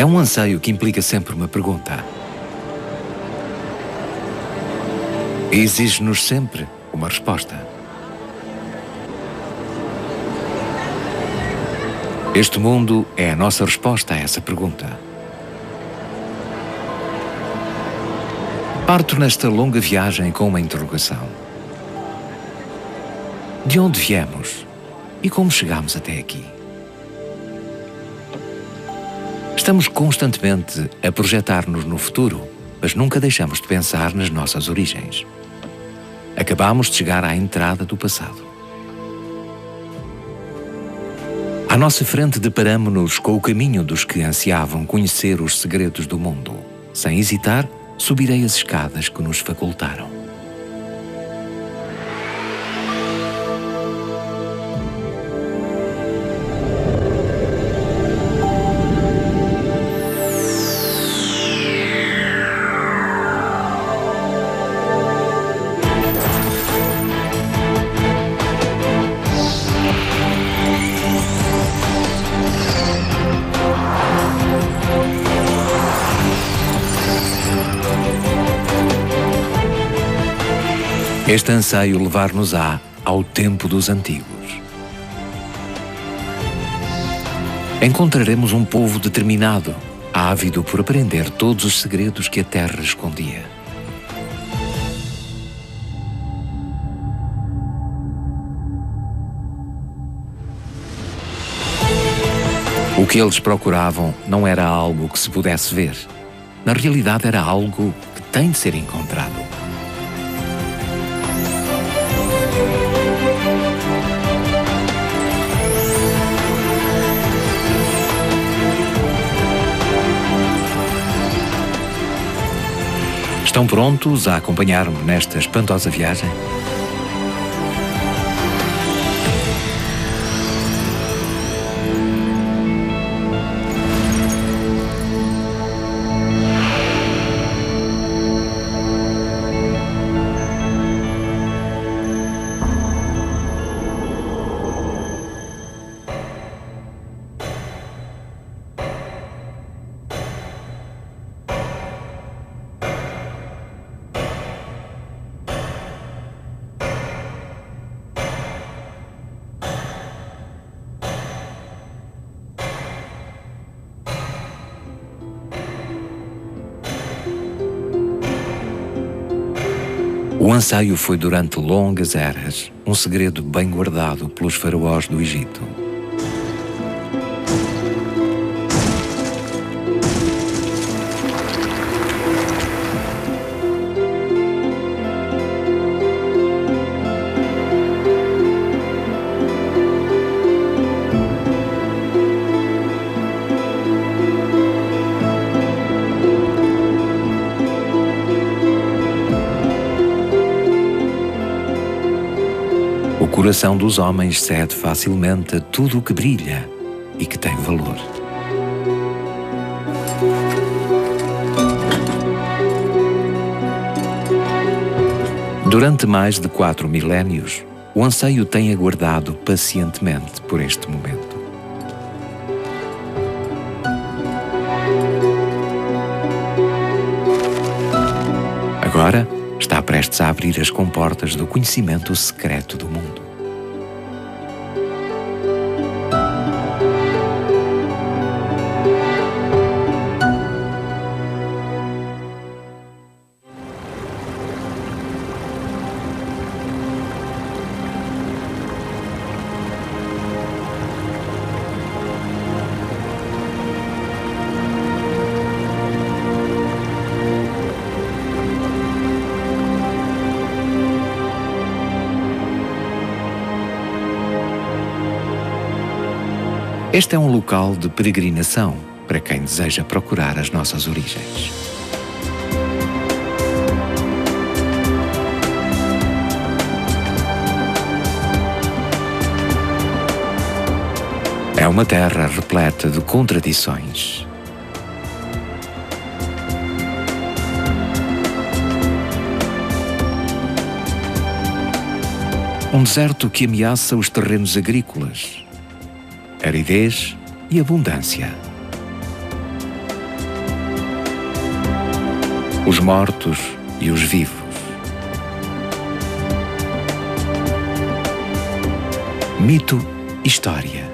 É um anseio que implica sempre uma pergunta. E exige-nos sempre uma resposta. Este mundo é a nossa resposta a essa pergunta. Parto nesta longa viagem com uma interrogação. De onde viemos e como chegamos até aqui? Estamos constantemente a projetar-nos no futuro, mas nunca deixamos de pensar nas nossas origens. Acabamos de chegar à entrada do passado. À nossa frente deparamo-nos com o caminho dos que ansiavam conhecer os segredos do mundo. Sem hesitar, subirei as escadas que nos facultaram. Este anseio levar-nos-á ao tempo dos antigos. Encontraremos um povo determinado, ávido por aprender todos os segredos que a terra escondia. O que eles procuravam não era algo que se pudesse ver. Na realidade, era algo que tem de ser encontrado. Estão prontos a acompanhar-me nesta espantosa viagem? O anseio foi durante longas eras um segredo bem guardado pelos faraós do Egito. O coração dos homens cede facilmente a tudo o que brilha e que tem valor. Durante mais de 4 milénios, o anseio tem aguardado pacientemente por este momento. Agora, está prestes a abrir as comportas do conhecimento secreto do mundo. Este é um local de peregrinação para quem deseja procurar as nossas origens. É uma terra repleta de contradições. Um deserto que ameaça os terrenos agrícolas, aridez e abundância. os mortos e os vivos. Mito e história.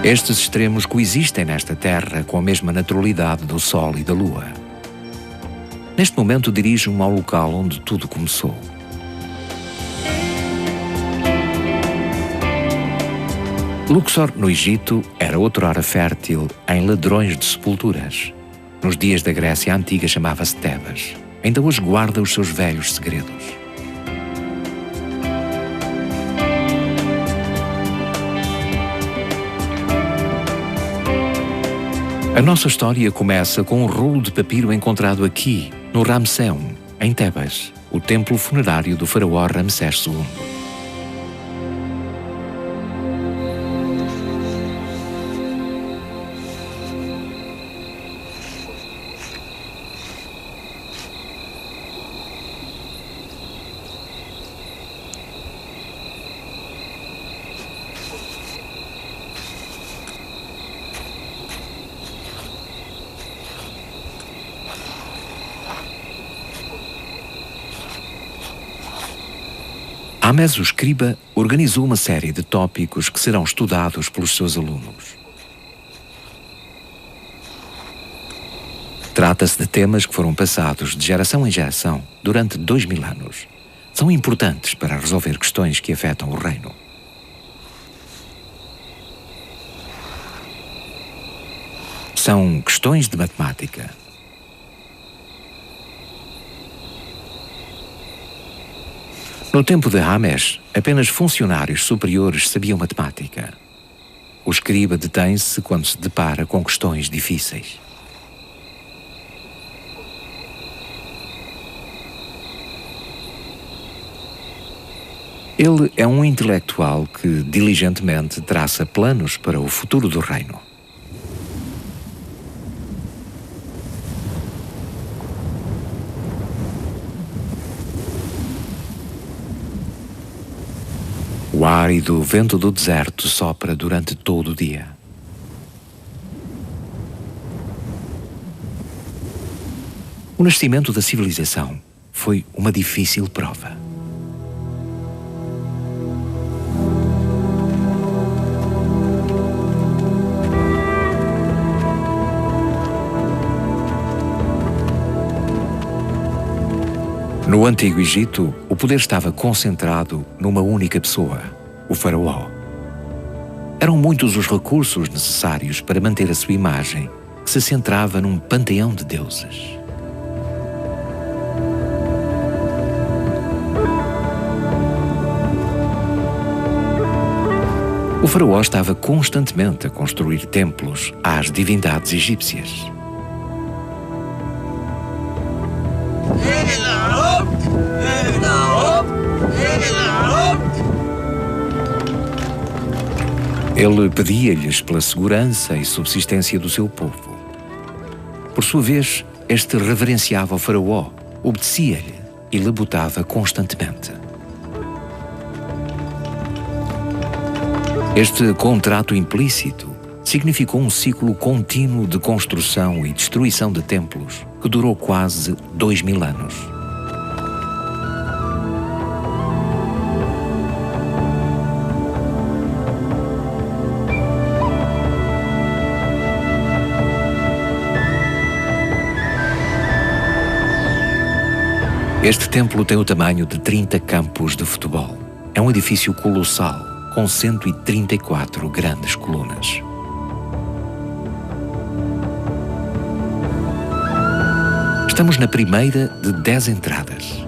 Estes extremos coexistem nesta terra com a mesma naturalidade do Sol e da Lua. Neste momento dirijo-me ao local onde tudo começou. Luxor, no Egito, era outrora fértil em ladrões de sepulturas. Nos dias da Grécia Antiga chamava-se Tebas. Ainda hoje guarda os seus velhos segredos. A nossa história começa com um rolo de papiro encontrado aqui, no Ramsseum, em Tebas, o templo funerário do faraó Ramsés II. Hames, o escriba, organizou uma série de tópicos que serão estudados pelos seus alunos. Trata-se de temas que foram passados de geração em geração durante 2000 anos. São importantes para resolver questões que afetam o reino. São questões de matemática. No tempo de Hames, apenas funcionários superiores sabiam matemática. O escriba detém-se quando se depara com questões difíceis. Ele é um intelectual que diligentemente traça planos para o futuro do reino. O árido vento do deserto sopra durante todo o dia. O nascimento da civilização foi uma difícil prova. No Antigo Egito, o poder estava concentrado numa única pessoa, o faraó. Eram muitos os recursos necessários para manter a sua imagem, que se centrava num panteão de deuses. O faraó estava constantemente a construir templos às divindades egípcias. Ele pedia-lhes pela segurança e subsistência do seu povo. Por sua vez, este reverenciava o faraó, obedecia-lhe e lhe botava constantemente. Este contrato implícito significou um ciclo contínuo de construção e destruição de templos que durou quase 2000 anos. Este templo tem o tamanho de 30 campos de futebol. É um edifício colossal, com 134 grandes colunas. Estamos na primeira de 10 entradas.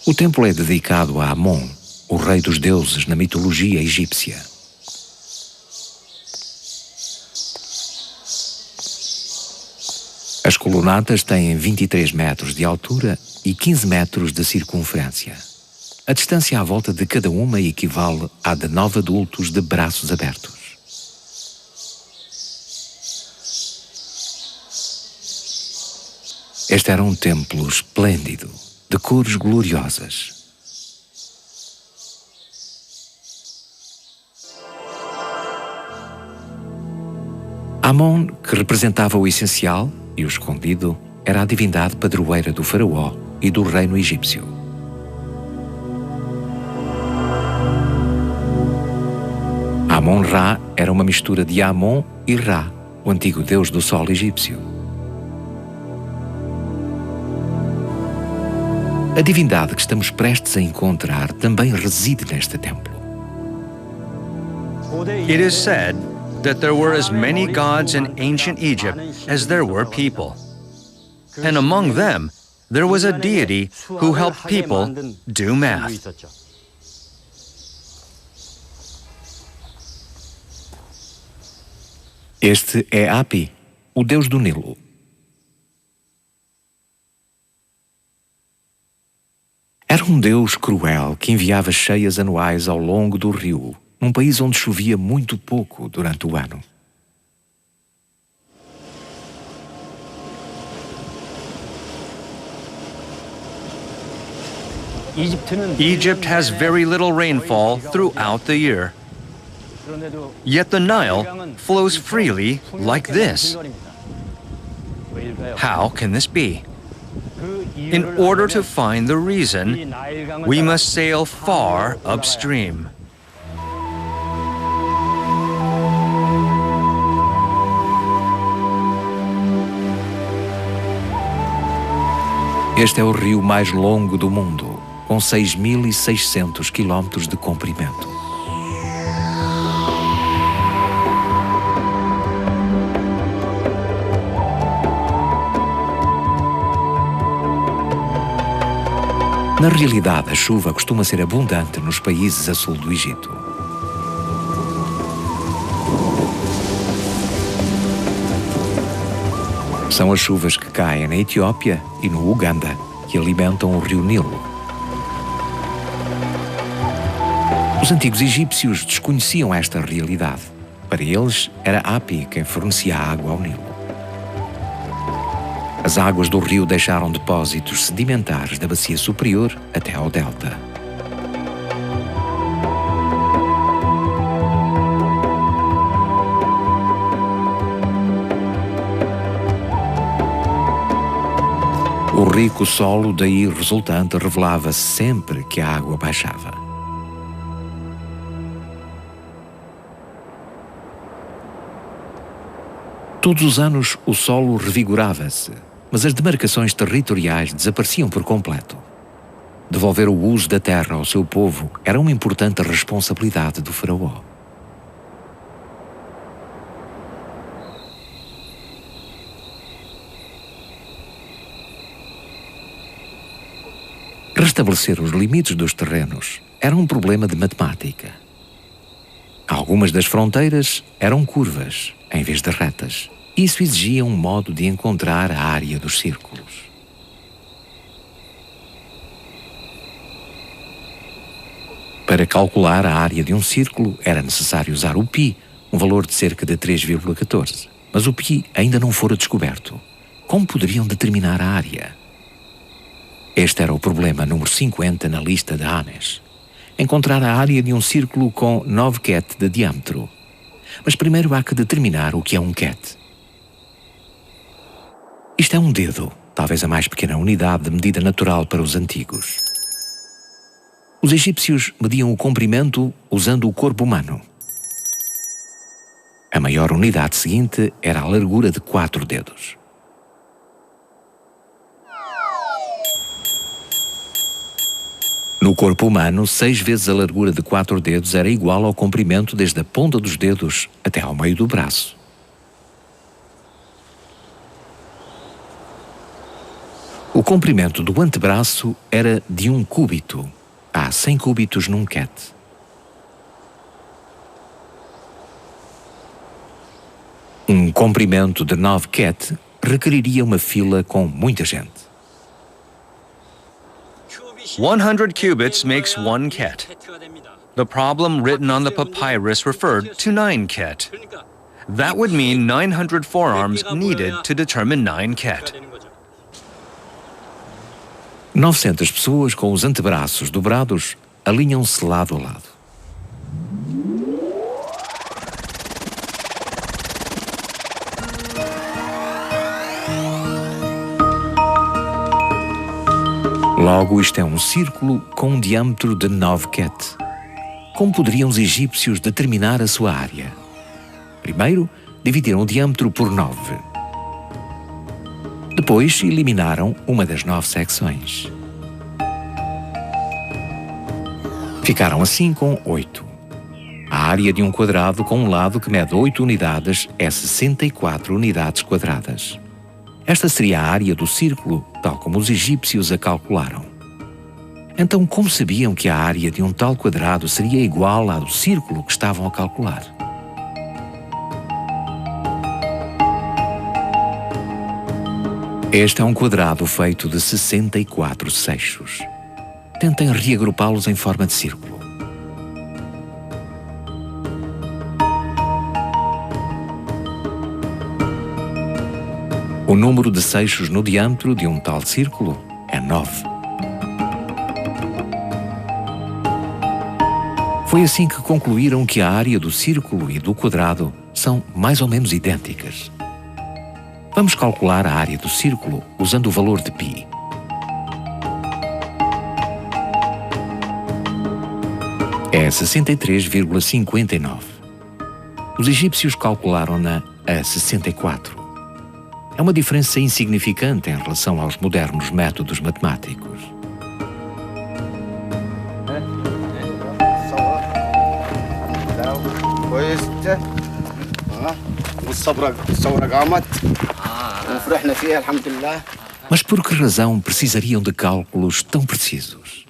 O templo é dedicado a Amon, o rei dos deuses na mitologia egípcia. As colunatas têm 23 metros de altura e 15 metros de circunferência. A distância à volta de cada uma equivale à de 9 adultos de braços abertos. Este era um templo esplêndido, de cores gloriosas. Amon, que representava o essencial e o escondido, era a divindade padroeira do faraó e do reino egípcio. Amon-Ra era uma mistura de Amon e Ra, o antigo deus do sol egípcio. A divindade que estamos prestes a encontrar também reside neste templo. It is said that there were as many gods in ancient Egypt as there were people. And among them, there was a deity who helped people do math. Este é Hapi, o deus do Nilo. Era um deus cruel que enviava cheias anuais ao longo do rio, num país onde chovia muito pouco durante o ano. Egypt has very little rainfall throughout the year. Yet the Nile flows freely like this. How can this be? In order to find the reason, we must sail far upstream. Este é o rio mais longo do mundo, com 6.600 quilómetros de comprimento. Na realidade, a chuva costuma ser abundante nos países a sul do Egito. São as chuvas que caem na Etiópia e no Uganda, que alimentam o rio Nilo. Os antigos egípcios desconheciam esta realidade. Para eles, era Hapi quem fornecia a água ao Nilo. As águas do rio deixaram depósitos sedimentares da bacia superior até ao delta. O rico solo daí resultante revelava sempre que a água baixava. Todos os anos o solo revigorava-se, mas as demarcações territoriais desapareciam por completo. Devolver o uso da terra ao seu povo era uma importante responsabilidade do faraó. Restabelecer os limites dos terrenos era um problema de matemática. Algumas das fronteiras eram curvas, em vez de retas. Isso exigia um modo de encontrar a área dos círculos. Para calcular a área de um círculo era necessário usar o π, um valor de cerca de 3,14. Mas o π ainda não fora descoberto. Como poderiam determinar a área? Este era o problema número 50 na lista de Hanes. Encontrar a área de um círculo com 9 ket de diâmetro. Mas primeiro há que determinar o que é um ket. Isto é um dedo, talvez a mais pequena unidade de medida natural para os antigos. Os egípcios mediam o comprimento usando o corpo humano. A maior unidade seguinte era a largura de 4 dedos. No corpo humano, 6 vezes a largura de 4 dedos era igual ao comprimento desde a ponta dos dedos até ao meio do braço. O comprimento do antebraço era de 1 cúbito. A há 100 cúbitos num ket. Um comprimento de 9 ket requeriria uma fila com muita gente. 100 cubits makes 1 ket. The problem written on the papyrus referred to 9 ket. That would mean 900 forearms needed to determine 9 ket. 900 pessoas com os antebraços dobrados alinham-se lado a lado. Logo, isto é um círculo com um diâmetro de 9 ket. Como poderiam os egípcios determinar a sua área? Primeiro, dividiram o diâmetro por 9. Depois, eliminaram uma das 9 secções. Ficaram assim com 8. A área de um quadrado com um lado que mede 8 unidades é 64 unidades quadradas. Esta seria a área do círculo, tal como os egípcios a calcularam. Então, como sabiam que a área de um tal quadrado seria igual à do círculo que estavam a calcular? Este é um quadrado feito de 64 seixos. Tentem reagrupá-los em forma de círculo. O número de seixos no diâmetro de um tal círculo é 9. Foi assim que concluíram que a área do círculo e do quadrado são mais ou menos idênticas. Vamos calcular a área do círculo usando o valor de π. É 63,59. Os egípcios calcularam-na a 64. É uma diferença insignificante em relação aos modernos métodos matemáticos. Mas por que razão precisariam de cálculos tão precisos?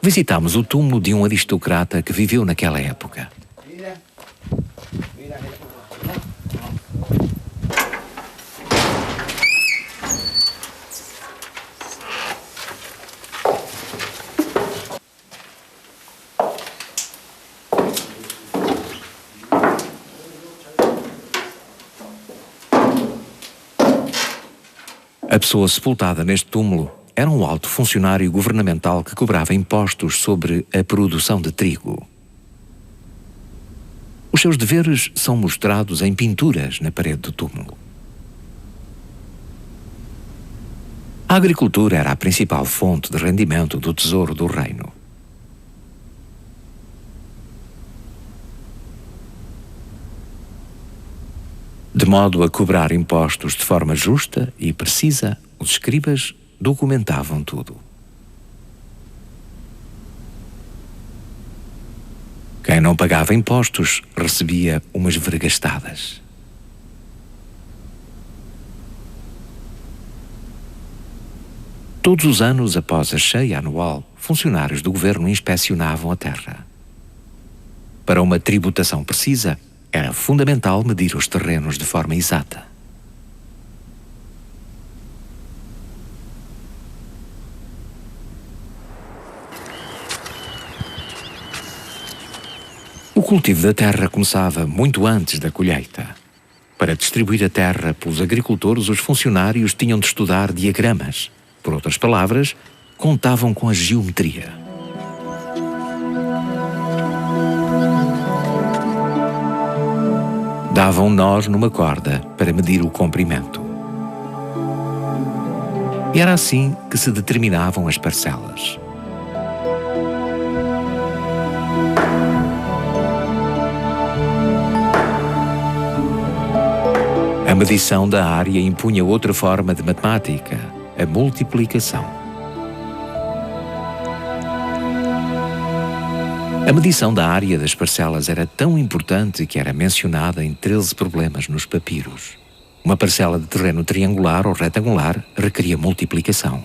Visitamos o túmulo de um aristocrata que viveu naquela época. A pessoa sepultada neste túmulo era um alto funcionário governamental que cobrava impostos sobre a produção de trigo. Os seus deveres são mostrados em pinturas na parede do túmulo. A agricultura era a principal fonte de rendimento do tesouro do reino. De modo a cobrar impostos de forma justa e precisa, os escribas documentavam tudo. Quem não pagava impostos recebia umas vergastadas. Todos os anos, após a cheia anual, funcionários do governo inspecionavam a terra. Para uma tributação precisa, era fundamental medir os terrenos de forma exata. O cultivo da terra começava muito antes da colheita. Para distribuir a terra pelos agricultores, os funcionários tinham de estudar diagramas. Por outras palavras, contavam com a geometria. Davam nós numa corda para medir o comprimento. E era assim que se determinavam as parcelas. A medição da área impunha outra forma de matemática, a multiplicação. A medição da área das parcelas era tão importante que era mencionada em 13 problemas nos papiros. Uma parcela de terreno triangular ou retangular requeria multiplicação.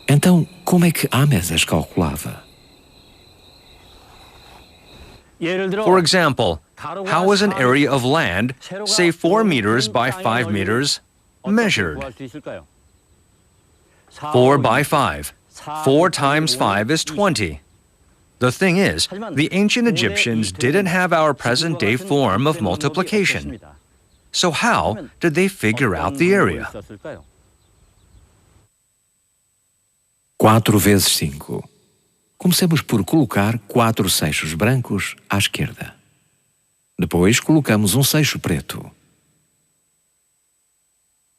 Então, como é que Ames as calculava? For example, how was an area of land, say 4 meters by 5 meters, measured? 4 by 5. 4 times 5 is 20. The thing is, the ancient Egyptians didn't have our present-day form of multiplication. So how did they figure out the area? 4 vezes 5. Comecemos por colocar 4 seixos brancos à esquerda. Depois colocamos um seixo preto.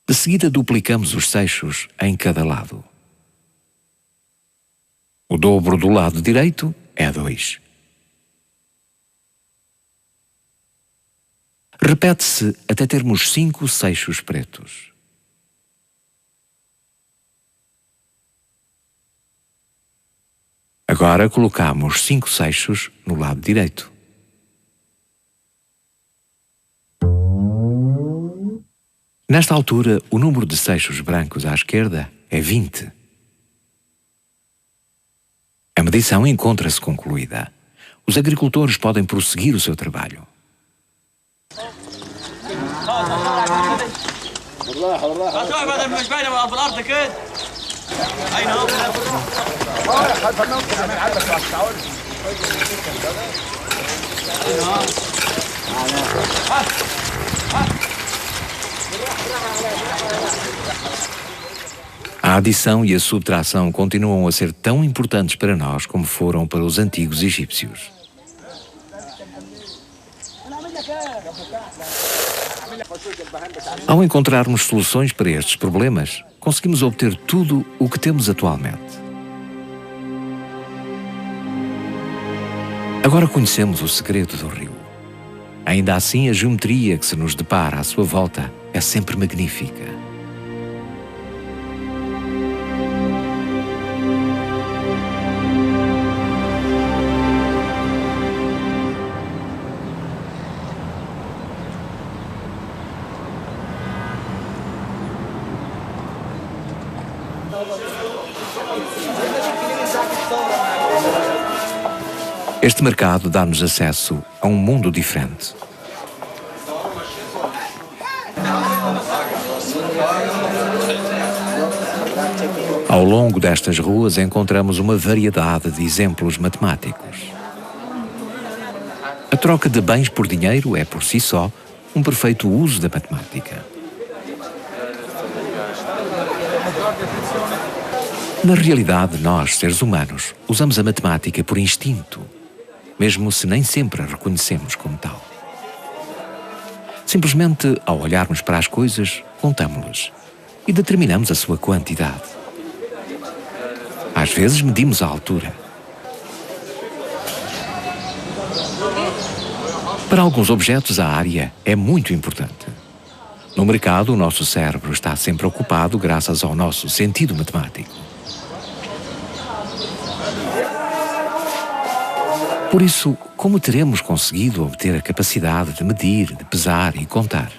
De seguida duplicamos os seixos em cada lado. O dobro do lado direito é 2. Repete-se até termos 5 seixos pretos. Agora colocamos 5 seixos no lado direito. Nesta altura, o número de seixos brancos à esquerda é 20. A medição encontra-se concluída. Os agricultores podem prosseguir o seu trabalho. A adição e a subtração continuam a ser tão importantes para nós como foram para os antigos egípcios. Ao encontrarmos soluções para estes problemas, conseguimos obter tudo o que temos atualmente. Agora conhecemos o segredo do rio. Ainda assim, a geometria que se nos depara à sua volta é sempre magnífica. Este mercado dá-nos acesso a um mundo diferente. Ao longo destas ruas encontramos uma variedade de exemplos matemáticos. A troca de bens por dinheiro é, por si só, um perfeito uso da matemática. Na realidade, nós, seres humanos, usamos a matemática por instinto, mesmo se nem sempre a reconhecemos como tal. Simplesmente, ao olharmos para as coisas, contamos-las e determinamos a sua quantidade. Às vezes medimos a altura. Para alguns objetos, a área é muito importante. No mercado, o nosso cérebro está sempre ocupado graças ao nosso sentido matemático. Por isso, como teremos conseguido obter a capacidade de medir, de pesar e contar?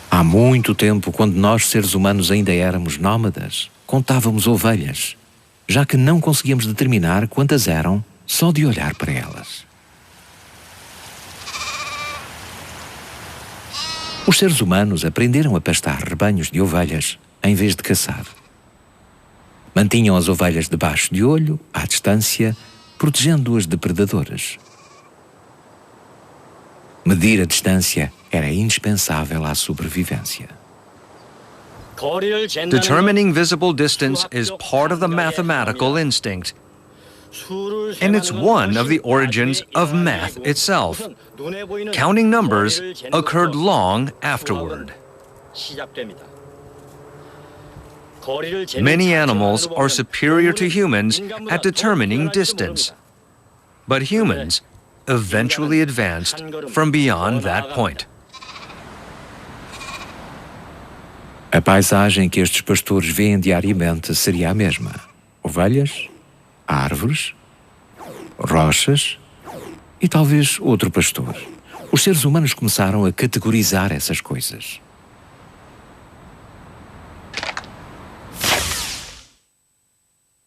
Há muito tempo, quando nós, seres humanos, ainda éramos nómadas, contávamos ovelhas, já que não conseguíamos determinar quantas eram só de olhar para elas. Os seres humanos aprenderam a pastar rebanhos de ovelhas em vez de caçar. Mantinham as ovelhas debaixo de olho, à distância, protegendo-as de predadores. Medir a distância era indispensável à sobrevivência. Determining visible distance is part of the mathematical instinct, and it's one of the origins of math itself. Counting numbers occurred long afterward. Many animals are superior to humans at determining distance, but humans eventually advanced from beyond that point. A paisagem que estes pastores veem diariamente seria a mesma. ovelhas, árvores, rochas e talvez outro pastor. Os seres humanos começaram a categorizar essas coisas.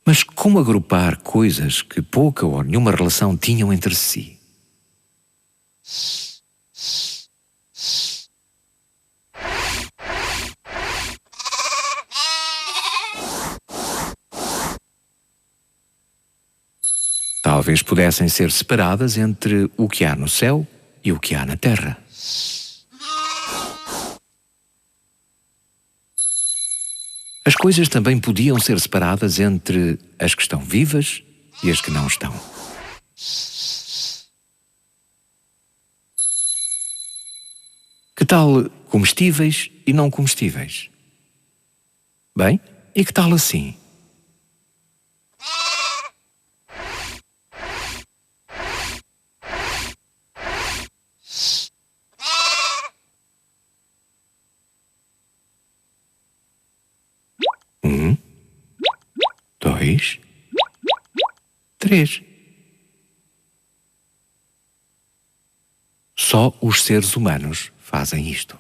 Mas como agrupar coisas que pouca ou nenhuma relação tinham entre si? Talvez pudessem ser separadas entre o que há no céu e o que há na terra. As coisas também podiam ser separadas entre as que estão vivas e as que não estão. Que tal comestíveis e não comestíveis? Bem, e que tal assim? Um, dois, três. Só os seres humanos fazem isto.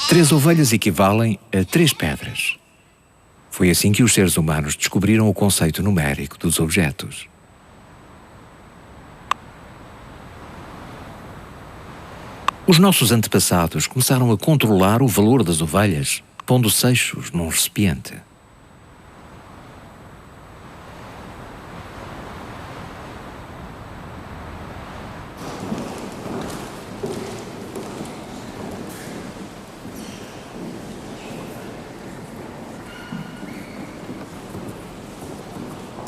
Três ovelhas equivalem a 3 pedras. Foi assim que os seres humanos descobriram o conceito numérico dos objetos. Os nossos antepassados começaram a controlar o valor das ovelhas, pondo seixos num recipiente.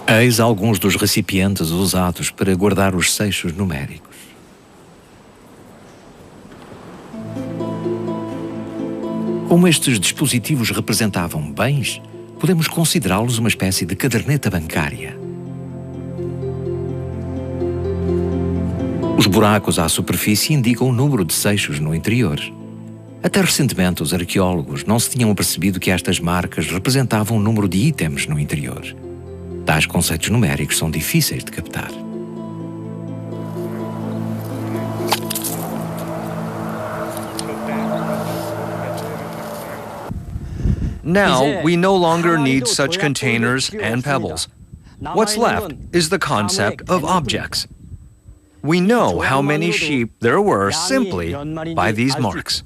Eis alguns dos recipientes usados para guardar os seixos numéricos. Como estes dispositivos representavam bens, podemos considerá-los uma espécie de caderneta bancária. Os buracos à superfície indicam o número de seixos no interior. Até recentemente, os arqueólogos não se tinham percebido que estas marcas representavam o número de itens no interior. Tais conceitos numéricos são difíceis de captar. Now, we no longer need such containers and pebbles. What's left is the concept of objects. We know how many sheep there were simply by these marks.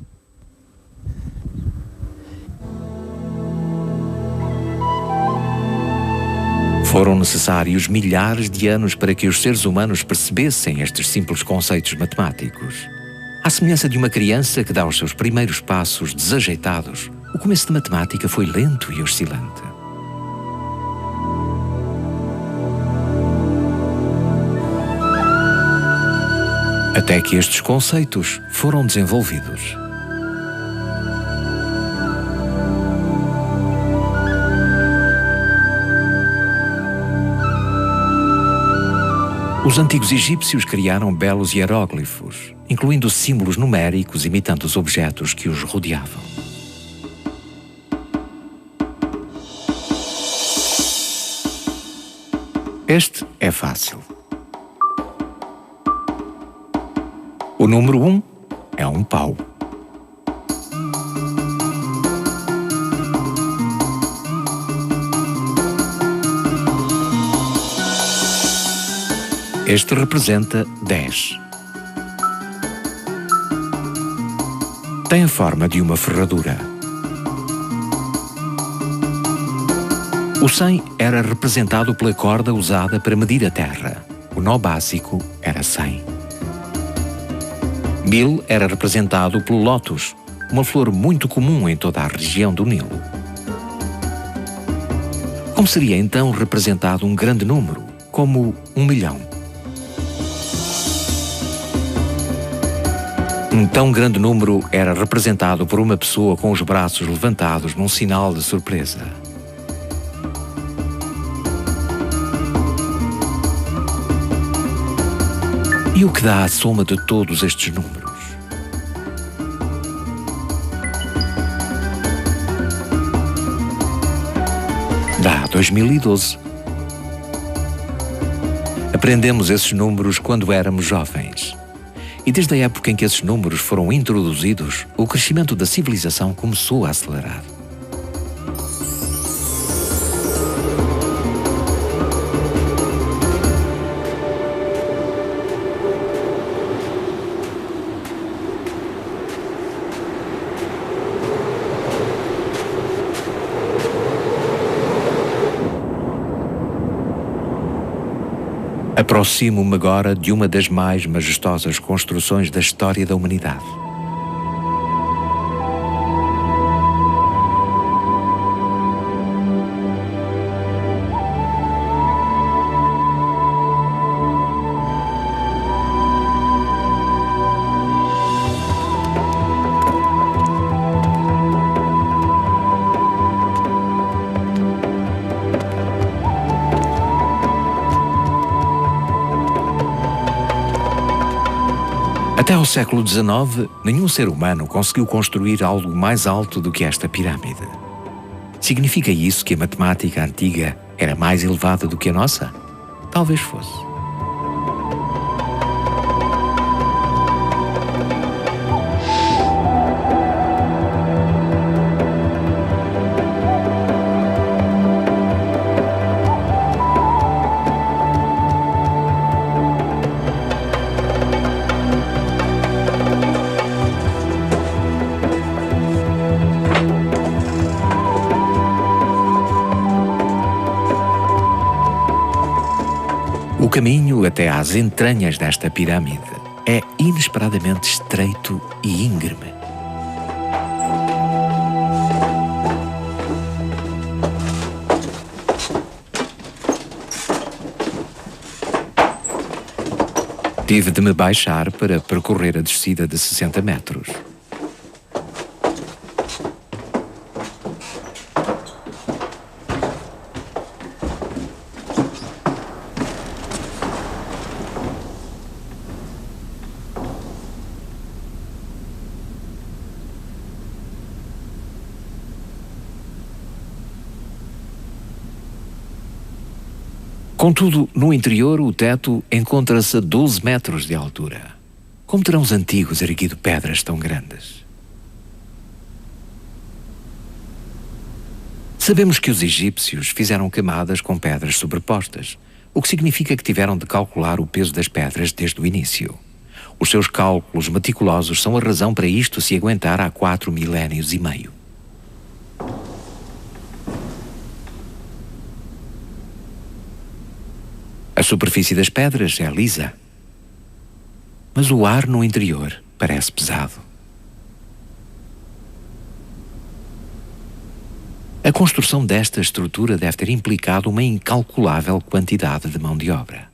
Foram necessários milhares de anos para que os seres humanos percebessem estes simples conceitos matemáticos. À semelhança de uma criança que dá os seus primeiros passos desajeitados, o começo de matemática foi lento e oscilante. Até que estes conceitos foram desenvolvidos. Os antigos egípcios criaram belos hieróglifos, incluindo símbolos numéricos imitando os objetos que os rodeavam. Este é fácil. O número 1 é um pau. Este representa 10. Tem a forma de uma ferradura. O 100 era representado pela corda usada para medir a terra. O nó básico era 100. 1000 era representado pelo lótus, uma flor muito comum em toda a região do Nilo. Como seria então representado um grande número, como 1 milhão? Um tão grande número era representado por uma pessoa com os braços levantados num sinal de surpresa. E o que dá a soma de todos estes números? 2012. Aprendemos esses números quando éramos jovens. E desde a época em que esses números foram introduzidos, o crescimento da civilização começou a acelerar. Aproximo-me agora de uma das mais majestosas construções da história da humanidade. Até ao século XIX, nenhum ser humano conseguiu construir algo mais alto do que esta pirâmide. Significa isso que a matemática antiga era mais elevada do que a nossa? Talvez fosse. O caminho até às entranhas desta pirâmide é inesperadamente estreito e íngreme. Tive de me baixar para percorrer a descida de 60 metros. Contudo, no interior, o teto encontra-se a 12 metros de altura. Como terão os antigos erguido pedras tão grandes? Sabemos que os egípcios fizeram camadas com pedras sobrepostas, o que significa que tiveram de calcular o peso das pedras desde o início. Os seus cálculos meticulosos são a razão para isto se aguentar há 4 milénios e meio. A superfície das pedras é lisa, mas o ar no interior parece pesado. A construção desta estrutura deve ter implicado uma incalculável quantidade de mão de obra.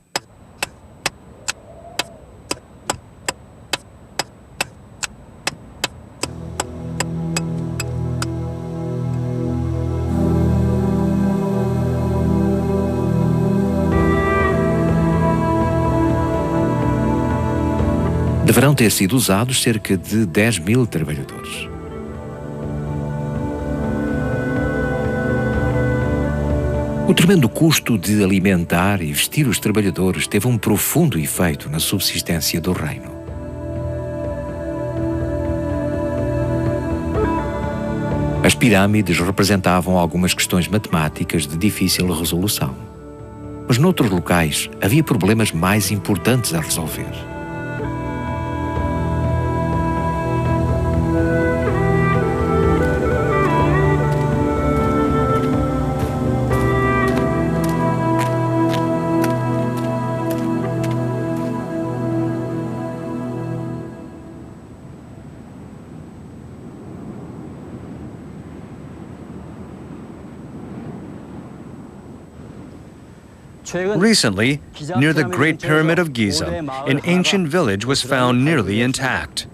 Deverão ter sido usados cerca de 10.000 trabalhadores. O tremendo custo de alimentar e vestir os trabalhadores teve um profundo efeito na subsistência do reino. As pirâmides representavam algumas questões matemáticas de difícil resolução. Mas noutros locais havia problemas mais importantes a resolver. Recently, near the Great Pyramid of Giza, an ancient village was found nearly intact.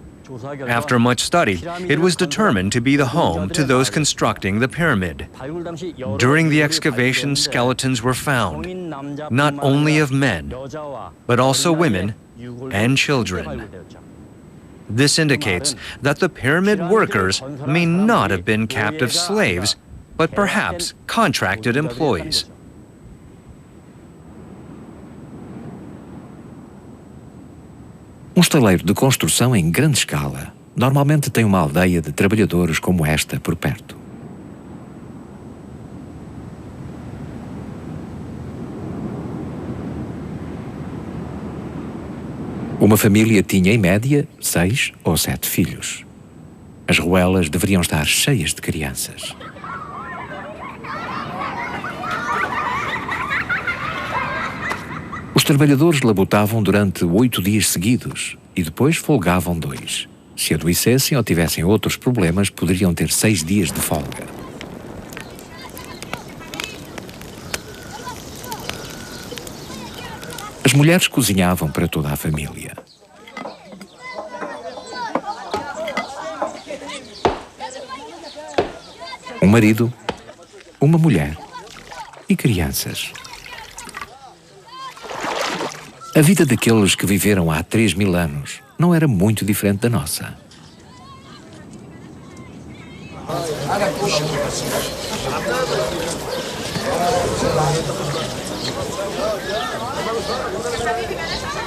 After much study, it was determined to be the home to those constructing the pyramid. During the excavation, skeletons were found, not only of men, but also women and children. This indicates that the pyramid workers may not have been captive slaves, but perhaps contracted employees. Um estaleiro de construção em grande escala normalmente tem uma aldeia de trabalhadores como esta por perto. Uma família tinha, em média, 6 ou 7 filhos. As ruelas deveriam estar cheias de crianças. Os trabalhadores labutavam durante 8 dias seguidos e depois folgavam 2. Se adoecessem ou tivessem outros problemas, poderiam ter 6 dias de folga. As mulheres cozinhavam para toda a família. Um marido, uma mulher e crianças. A vida daqueles que viveram há 3.000 anos não era muito diferente da nossa.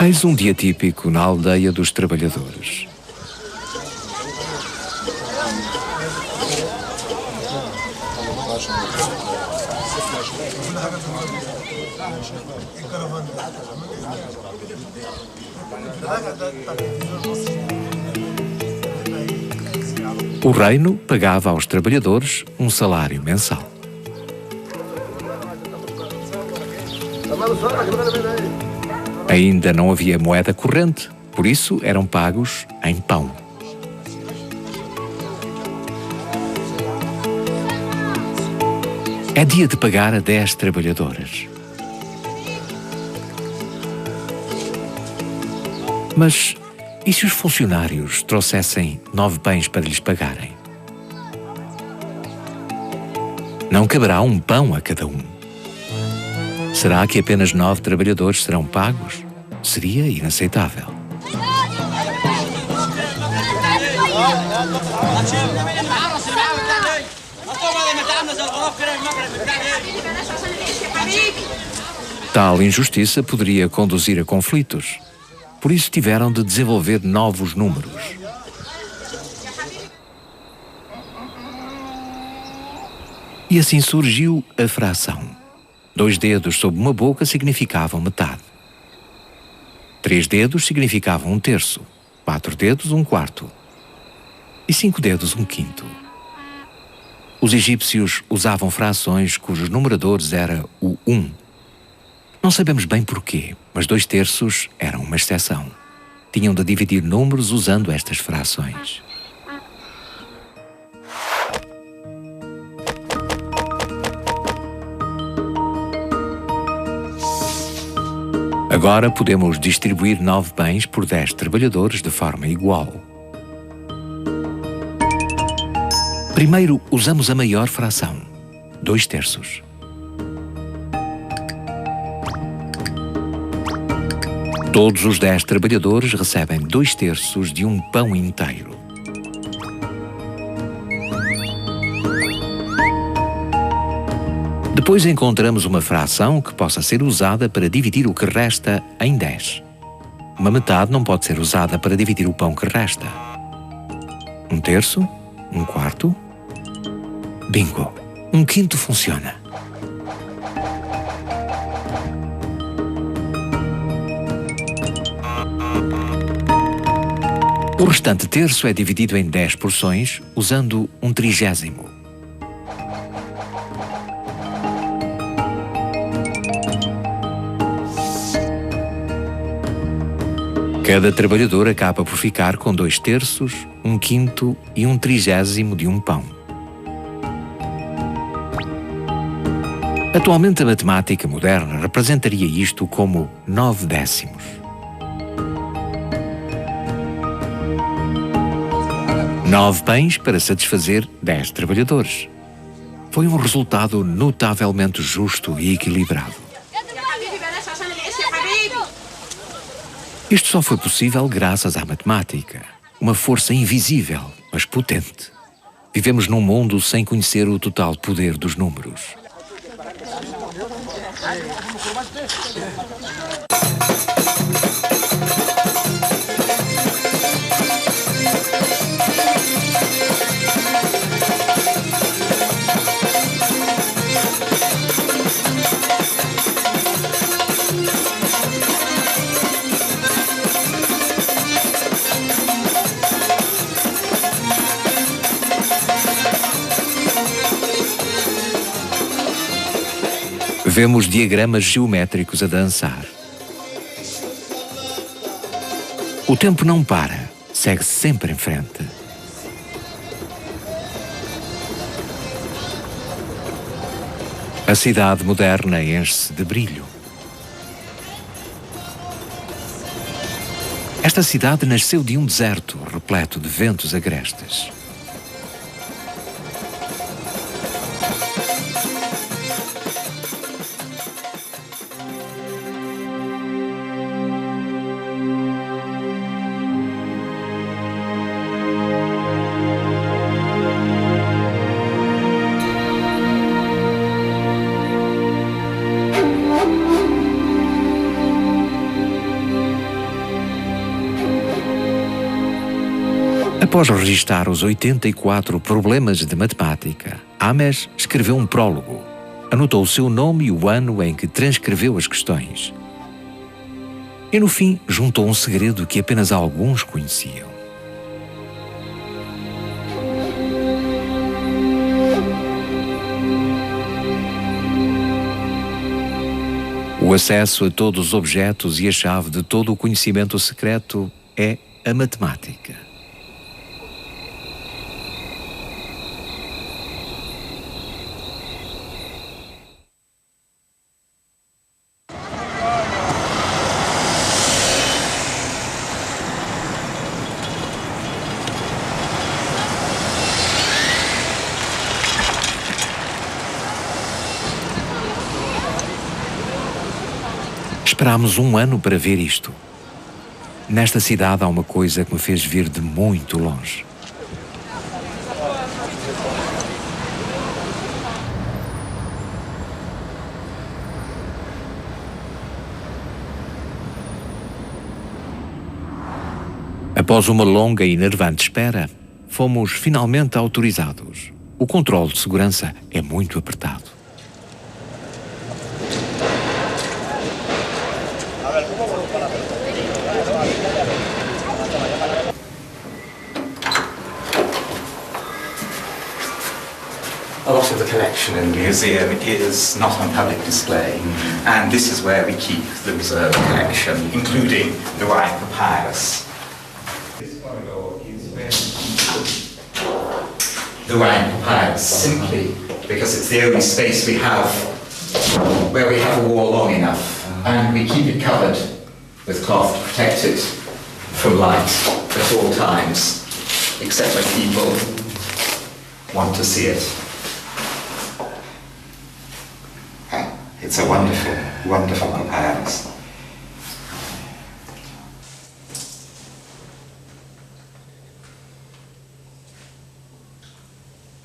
Eis um dia típico na aldeia dos trabalhadores. O reino pagava aos trabalhadores um salário mensal. Ainda não havia moeda corrente, por isso eram pagos em pão. É dia de pagar a 10 trabalhadores. Mas e se os funcionários trouxessem 9 pães para lhes pagarem? Não caberá um pão a cada um. Será que apenas 9 trabalhadores serão pagos? Seria inaceitável. Tal injustiça poderia conduzir a conflitos. Por isso tiveram de desenvolver novos números. E assim surgiu a fração. 2 dedos sob uma boca significavam metade. 3 dedos significavam 1/3. 4 dedos, 1/4. E 5 dedos, 1/5. Os egípcios usavam frações cujos numeradores era o 1. Não sabemos bem porquê, mas 2/3 eram uma exceção. Tinham de dividir números usando estas frações. Agora podemos distribuir 9 pães por 10 trabalhadores de forma igual. Primeiro usamos a maior fração, 2/3. Todos os 10 trabalhadores recebem 2/3 de um pão inteiro. Depois encontramos uma fração que possa ser usada para dividir o que resta em 10. Uma metade não pode ser usada para dividir o pão que resta. 1/3, 1/4. Bingo! 1/5 funciona. O restante terço é dividido em 10 porções, usando 1/30. Cada trabalhador acaba por ficar com 2/3, 1/5 e 1/30 de um pão. Atualmente, a matemática moderna representaria isto como 9 décimos. Nove pães para satisfazer 10 trabalhadores. Foi um resultado notavelmente justo e equilibrado. Isto só foi possível graças à matemática, uma força invisível, mas potente. Vivemos num mundo sem conhecer o total poder dos números. Vemos diagramas geométricos a dançar. O tempo não para, segue sempre em frente. A cidade moderna enche-se de brilho. Esta cidade nasceu de um deserto repleto de ventos agrestes. Após registar os 84 problemas de matemática, Hames escreveu um prólogo. Anotou o seu nome e o ano em que transcreveu as questões. E no fim, juntou um segredo que apenas alguns conheciam. O acesso a todos os objetos e a chave de todo o conhecimento secreto é a matemática. Esperámos um ano para ver isto. Nesta cidade há uma coisa que me fez vir de muito longe. Após uma longa e enervante espera, fomos finalmente autorizados. O controle de segurança é muito apertado. A lot of the collection in the museum is not on public display, and this is where we keep the reserve collection, including the Rhine Papyrus. This corridor is the Rhine Papyrus, simply because it's the only space we have where we have a wall long enough, and we keep it covered with cloth to protect it from light at all times, except when people want to see it. It's a wonderful, wonderful papyrus.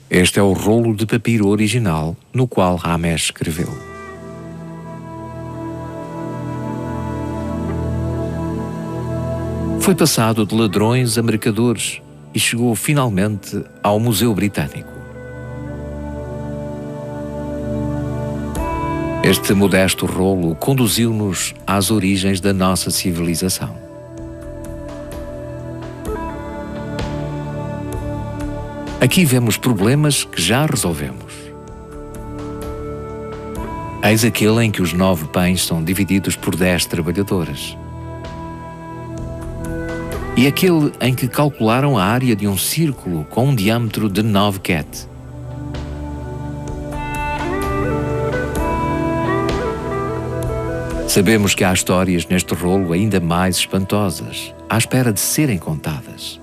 Este é o rolo de papiro original no qual Hames escreveu. Foi passado de ladrões a mercadores e chegou finalmente ao Museu Britânico. Este modesto rolo conduziu-nos às origens da nossa civilização. Aqui vemos problemas que já resolvemos. Eis aquele em que os 9 pães são divididos por 10 trabalhadoras. E aquele em que calcularam a área de um círculo com um diâmetro de 9 ket. Sabemos que há histórias neste rolo ainda mais espantosas, à espera de serem contadas.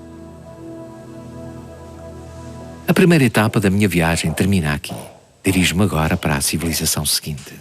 A primeira etapa da minha viagem termina aqui. Dirijo-me agora para a civilização seguinte.